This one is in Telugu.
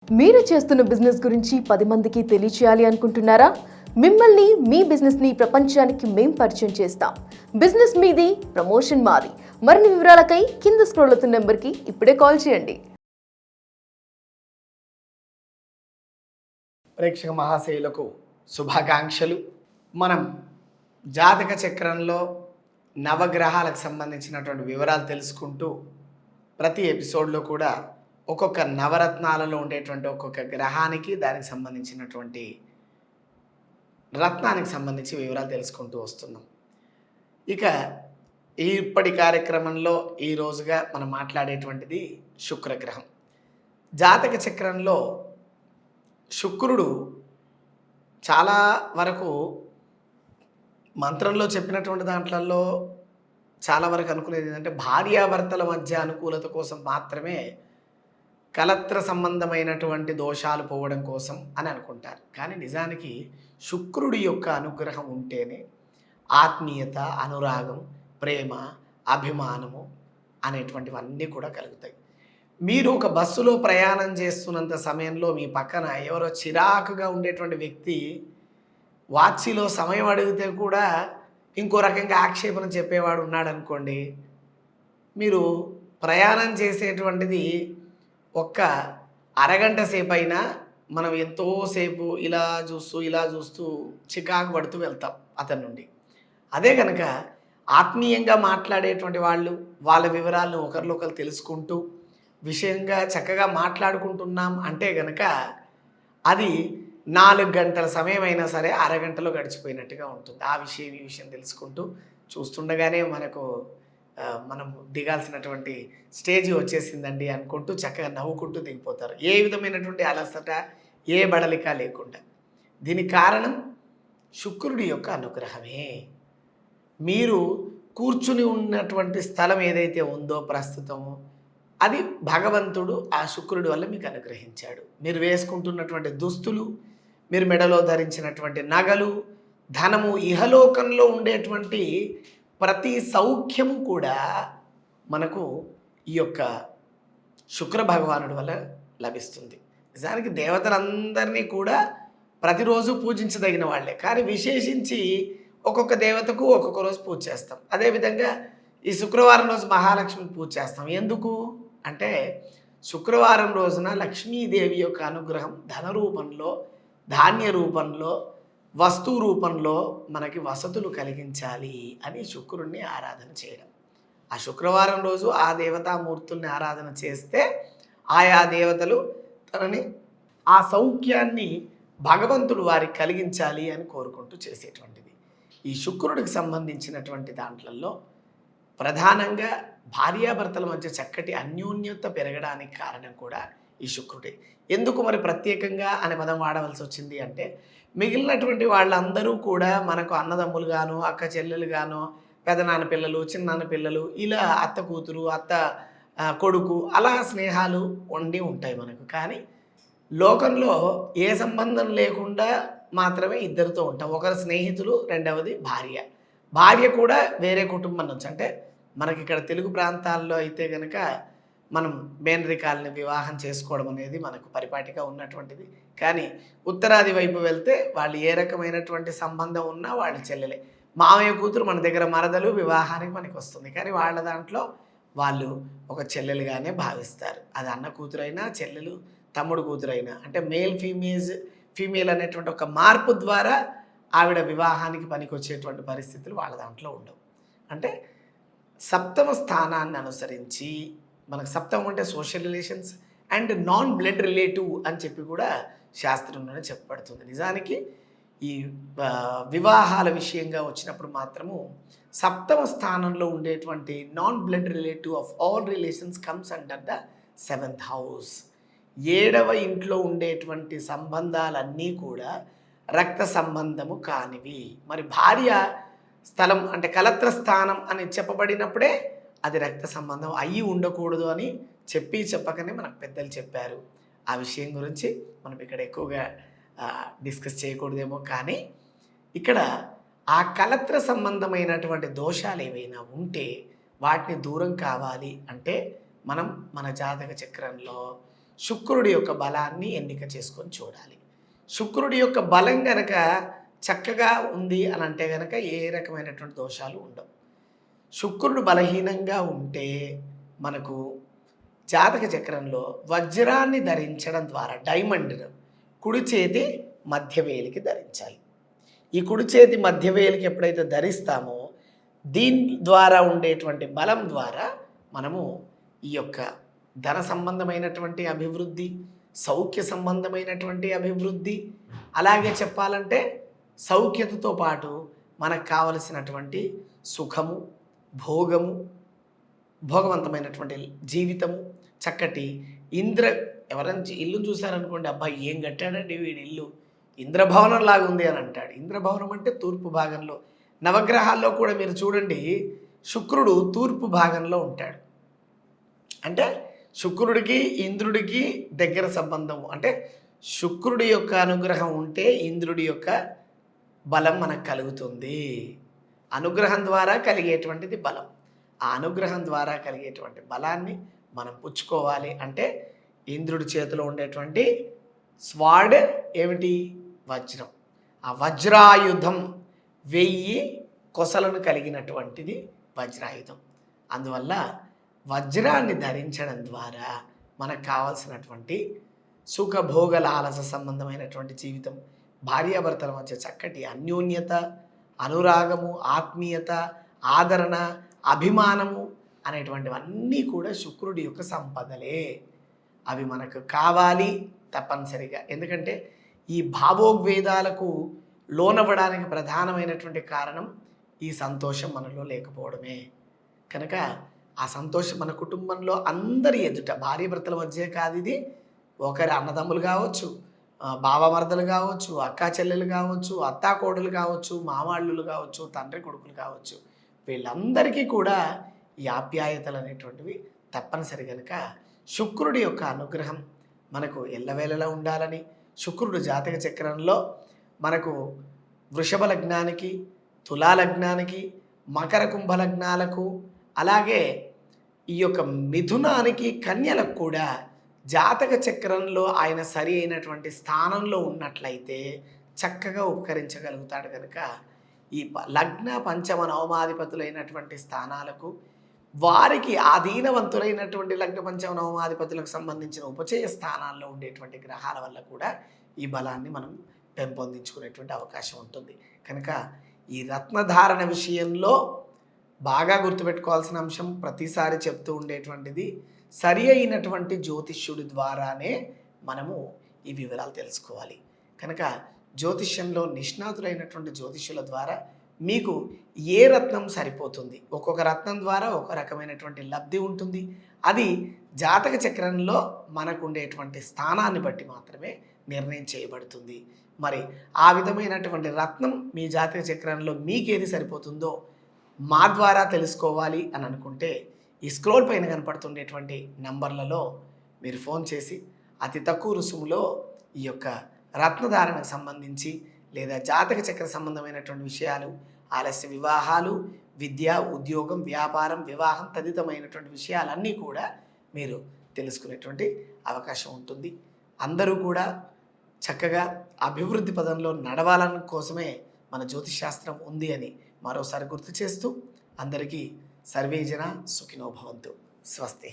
మీరు చేస్తున్న బిజినెస్ గురించి 10 మందికి తెలియచేయాలి అనుకుంటున్నారా? మిమ్మల్ని మీ బిజినెస్ ని ప్రపంచానికి మేం పరిచయం చేస్తాం. బిజినెస్ మీది, ప్రమోషన్ మాది. మరిన్ని వివరాలకై కింద స్క్రోల్ అవుతున్న నెంబర్ కి ఇప్పుడే కాల్ చేయండి. ప్రేక్షక మహాశయులకు శుభాకాంక్షలు. మనం జాతక చక్రంలో నవగ్రహాలకు సంబంధించినటువంటి వివరాలు తెలుసుకుంటూ ప్రతి ఎపిసోడ్లో కూడా ఒక్కొక్క నవరత్నాలలో ఉండేటువంటి ఒక్కొక్క గ్రహానికి దానికి సంబంధించినటువంటి రత్నానికి సంబంధించి వివరాలు తెలుసుకుంటూ వస్తున్నాం. ఇక ఇప్పటి కార్యక్రమంలో ఈ రోజుగా మనం మాట్లాడేటువంటిది శుక్రగ్రహం. జాతక చక్రంలో శుక్రుడు చాలా వరకు మంత్రంలో చెప్పినటువంటి దాంట్లలో చాలా వరకు అనుకునేది ఏంటంటే భార్యాభర్తల మధ్య అనుకూలత కోసం మాత్రమే, కలత్ర సంబంధమైనటువంటి దోషాలు పోవడం కోసం అని అనుకుంటారు. కానీ నిజానికి శుక్రుడి యొక్క అనుగ్రహం ఉంటేనే ఆత్మీయత, అనురాగం, ప్రేమ, అభిమానము అనేటువంటివన్నీ కూడా కలుగుతాయి. మీరు ఒక బస్సులో ప్రయాణం చేస్తున్నంత సమయంలో మీ పక్కన ఎవరో చిరాకుగా ఉండేటువంటి వ్యక్తి వాచిలో సమయం అడిగితే కూడా ఇంకో రకంగా ఆక్షేపణ చెప్పేవాడు ఉన్నాడు అనుకోండి, మీరు ప్రయాణం చేసేటువంటిది ఒక్క అరగంట సేపు అయినా మనం ఎంతోసేపు ఇలా చూస్తూ చికాకు పడుతూ వెళ్తాం అతని నుండి. అదే కనుక ఆత్మీయంగా మాట్లాడేటువంటి వాళ్ళు వాళ్ళ వివరాలను ఒకరినొకరు తెలుసుకుంటూ విషయంగా చక్కగా మాట్లాడుకుంటున్నాం అంటే కనుక అది 4 గంటల సమయం అయినా సరే అరగంటలో గడిచిపోయినట్టుగా ఉంటుంది. ఆ విషయం ఈ విషయం తెలుసుకుంటూ చూస్తుండగానే మనం దిగాల్సినటువంటి స్టేజ్ వచ్చేసిందండి అనుకుంటూ చక్కగా నవ్వుకుంటూ దిగిపోతారు, ఏ విధమైనటువంటి అలసట, ఏ బడలిక లేకుండా. దీనికి కారణం శుక్రుడి యొక్క అనుగ్రహమే. మీరు కూర్చుని ఉన్నటువంటి స్థలం ఏదైతే ఉందో ప్రస్తుతం, అది భగవంతుడు ఆ శుక్రుడి వల్ల మీకు అనుగ్రహించాడు. మీరు వేసుకుంటున్నటువంటి దుస్తులు, మీరు మెడలో ధరించినటువంటి నగలు, ధనము, ఇహలోకంలో ఉండేటువంటి ప్రతి సౌఖ్యము కూడా మనకు ఈ యొక్క శుక్ర భగవానుడి వల్ల లభిస్తుంది. నిజానికి దేవతలందరినీ కూడా ప్రతిరోజు పూజించదగిన వాళ్ళే, కానీ విశేషించి ఒక్కొక్క దేవతకు ఒక్కొక్క రోజు పూజ చేస్తాం. అదేవిధంగా ఈ శుక్రవారం రోజు మహాలక్ష్మికి పూజ చేస్తాం. ఎందుకు అంటే శుక్రవారం రోజున లక్ష్మీదేవి యొక్క అనుగ్రహం ధన రూపంలో, ధాన్య రూపంలో, వస్తు రూపంలో మనకి వసతులు కలిగించాలి అని శుక్రుడిని ఆరాధన చేయడం. ఆ శుక్రవారం రోజు ఆ దేవతామూర్తుల్ని ఆరాధన చేస్తే ఆయా దేవతలు తనని ఆ సౌఖ్యాన్ని భగవంతుడు వారికి కలిగించాలి అని కోరుకుంటూ చేసేటువంటిది. ఈ శుక్రుడికి సంబంధించినటువంటి దాంట్లలో ప్రధానంగా భార్యాభర్తల మధ్య చక్కటి అన్యోన్యత పెరగడానికి కారణం కూడా ఈ శుక్రుడే. ఎందుకు మరి ప్రత్యేకంగా అనే పదం వాడవలసి వచ్చింది అంటే, మిగిలినటువంటి వాళ్ళందరూ కూడా మనకు అన్నదమ్ములుగాను, అక్క చెల్లెలుగాను, పెదనాన్న పిల్లలు, చిన్నాన్న పిల్లలు, ఇలా అత్త కూతురు, అత్త కొడుకు, అలా స్నేహాలు ఉండి ఉంటాయి మనకు. కానీ లోకంలో ఏ సంబంధం లేకుండా మాత్రమే ఇద్దరితో ఉంటాం. ఒకరు స్నేహితులు, రెండవది భార్య. భార్య కూడా వేరే కుటుంబం నుంచి, అంటే మనకి ఇక్కడ తెలుగు ప్రాంతాల్లో అయితే కనుక మనం మేనరికాలని వివాహం చేసుకోవడం అనేది మనకు పరిపాటిగా ఉన్నటువంటిది. కానీ ఉత్తరాది వైపు వెళ్తే వాళ్ళు ఏ రకమైనటువంటి సంబంధం ఉన్నా వాళ్ళు చెల్లెలే. మామయ్య కూతురు మన దగ్గర మరదలు, వివాహానికి మనకి వస్తుంది, కానీ వాళ్ళ దాంట్లో వాళ్ళు ఒక చెల్లెలుగానే భావిస్తారు. అది అన్న కూతురైనా, చెల్లెలు తమ్ముడు కూతురైనా, అంటే ఫీమేల్ అనేటువంటి ఒక మార్పు ద్వారా ఆవిడ వివాహానికి పనికి వచ్చేటువంటి పరిస్థితులు వాళ్ళ దాంట్లో ఉండవు. అంటే సప్తమ స్థానాన్ని అనుసరించి మనకు సప్తమం అంటే social relations and non blood relative అని చెప్పి కూడా శాస్త్రంలోనే చెప్పబడుతుంది. నిజానికి ఈ వివాహాల విషయంగా వచ్చినప్పుడు మాత్రము సప్తమ స్థానంలో ఉండేటువంటి non blood relative of all relations comes under the 7th house. 7వ ఇంట్లో ఉండేటువంటి సంబంధాలన్నీ కూడా రక్త సంబంధము కానివి. మరి భార్య స్థలం అంటే కలత్ర స్థానం అని చెప్పబడినప్పుడే అది రక్త సంబంధం అయ్యి ఉండకూడదు అని చెప్పకనే మనకు పెద్దలు చెప్పారు. ఆ విషయం గురించి మనం ఇక్కడ ఎక్కువగా డిస్కస్ చేయకూడదేమో, కానీ ఇక్కడ ఆ కలత్ర సంబంధమైనటువంటి దోషాలు ఏవైనా ఉంటే వాటిని దూరం కావాలి అంటే మనం మన జాతక చక్రంలో శుక్రుడి యొక్క బలాన్ని ఎన్నిక చేసుకొని చూడాలి. శుక్రుడి యొక్క బలం గనక చక్కగా ఉంది అని అంటే గనక ఏ రకమైనటువంటి దోషాలు ఉండవు. శుక్రుడు బలహీనంగా ఉంటే మనకు జాతక చక్రంలో వజ్రాన్ని ధరించడం ద్వారా, డైమండ్ కుడి చేతి మధ్యవేలికి ధరించాలి. ఈ కుడి చేతి మధ్యవేలికి ఎప్పుడైతే ధరిస్తామో దీని ద్వారా ఉండేటువంటి బలం ద్వారా మనము ఈ యొక్క ధన సంబంధమైనటువంటి అభివృద్ధి, సౌఖ్య సంబంధమైనటువంటి అభివృద్ధి, అలాగే చెప్పాలంటే సౌఖ్యతతో పాటు మనకు కావలసినటువంటి సుఖము, భోగవంతమైనటువంటి జీవితము, చక్కటి ఎవరైనా ఇల్లు చూశారనుకోండి, అబ్బాయి ఏం కట్టాడండి వీడి ఇల్లు, ఇంద్రభవనం లాగా ఉంది అని అంటాడు. ఇంద్రభవనం అంటే తూర్పు భాగంలో. నవగ్రహాల్లో కూడా మీరు చూడండి, శుక్రుడు తూర్పు భాగంలో ఉంటాడు. అంటే శుక్రుడికి ఇంద్రుడికి దగ్గర సంబంధము. అంటే శుక్రుడి యొక్క అనుగ్రహం ఉంటే ఇంద్రుడి యొక్క బలం మనకు కలుగుతుంది. అనుగ్రహం ద్వారా కలిగేటువంటిది బలం. ఆ అనుగ్రహం ద్వారా కలిగేటువంటి బలాన్ని మనం పుచ్చుకోవాలి. అంటే ఇంద్రుడి చేతిలో ఉండేటువంటి స్వాడ్ ఏమిటి? వజ్రం. ఆ వజ్రాయుధం 1000 కొసలను కలిగినటువంటిది వజ్రాయుధం. అందువల్ల వజ్రాన్ని ధరించడం ద్వారా మనకు కావాల్సినటువంటి సుఖభోగ లాలస సంబంధమైనటువంటి జీవితం, భార్యాభర్తల మధ్య చక్కటి అన్యోన్యత, అనురాగము, ఆత్మీయత, ఆదరణ, అభిమానము అనేటువంటివన్నీ కూడా శుక్రుడి యొక్క సంపదలే. అవి మనకు కావాలి తప్పనిసరిగా. ఎందుకంటే ఈ భావోద్వేదాలకు లోనవ్వడానికి ప్రధానమైనటువంటి కారణం ఈ సంతోషం మనలో లేకపోవడమే. కనుక ఆ సంతోషం మన కుటుంబంలో అందరి ఎదుట, భార్యాభర్తల మధ్య కాదు, ఇది ఒకరి అన్నదమ్ములు కావచ్చు, బావమరదలు కావచ్చు, అక్కా చెల్లెలు కావచ్చు, అత్తాకోడలు కావచ్చు, మామాళ్ళులు కావచ్చు, తండ్రి కొడుకులు కావచ్చు, వీళ్ళందరికీ కూడా ఈ ఆప్యాయతలు అనేటువంటివి తప్పనిసరి. కనుక శుక్రుడి యొక్క అనుగ్రహం మనకు ఎల్లవేళలా ఉండాలని, శుక్రుడు జాతక చక్రంలో మనకు వృషభ లగ్నానికి, తులా లగ్నానికి, మకర కుంభ లగ్నాలకు, అలాగే ఈ యొక్క మిథునానికి, కన్యలకు కూడా జాతక చక్రంలో ఆయన సరి అయినటువంటి స్థానంలో ఉన్నట్లయితే చక్కగా ఉపకరించగలుగుతాడు. కనుక ఈ లగ్న పంచమ నవమాధిపతులైనటువంటి స్థానాలకు వారికి ఆధీనవంతులైనటువంటి లగ్న పంచమ నవమాధిపతులకు సంబంధించిన ఉపచయ స్థానాల్లో ఉండేటువంటి గ్రహాల వల్ల కూడా ఈ బలాన్ని మనం పెంపొందించుకునేటువంటి అవకాశం ఉంటుంది. కనుక ఈ రత్నధారణ విషయంలో బాగా గుర్తుపెట్టుకోవాల్సిన అంశం, ప్రతిసారి చెప్తూ ఉండేటువంటిది, సరి అయినటువంటి జ్యోతిష్యుడి ద్వారానే మనము ఈ వివరాలు తెలుసుకోవాలి. కనుక జ్యోతిష్యంలో నిష్ణాతులైనటువంటి జ్యోతిష్యుల ద్వారా మీకు ఏ రత్నం సరిపోతుంది, ఒక్కొక్క రత్నం ద్వారా ఒక రకమైనటువంటి లబ్ధి ఉంటుంది. అది జాతక చక్రంలో మనకు ఉండేటువంటి స్థానాన్ని బట్టి మాత్రమే నిర్ణయం చేయబడుతుంది. మరి ఆ విధమైనటువంటి రత్నం మీ జాతక చక్రంలో మీకేది సరిపోతుందో మా ద్వారా తెలుసుకోవాలి అని అనుకుంటే ఈ స్క్రోల్ పైన కనపడుతుండేటువంటి నంబర్లలో మీరు ఫోన్ చేసి అతి తక్కువ రుసుములో ఈ యొక్క రత్నధారణకు సంబంధించి లేదా జాతక చక్ర సంబంధమైనటువంటి విషయాలు, ఆలస్య వివాహాలు, విద్య, ఉద్యోగం, వ్యాపారం, వివాహం తదితమైనటువంటి విషయాలన్నీ కూడా మీరు తెలుసుకునేటువంటి అవకాశం ఉంటుంది. అందరూ కూడా చక్కగా అభివృద్ధి పదంలో నడవాలని కోసమే మన జ్యోతిష్ శాస్త్రం ఉంది అని మరోసారి గుర్తు చేస్తూ అందరికీ సర్వేజన సుఖినో భవంతు. స్వస్తి.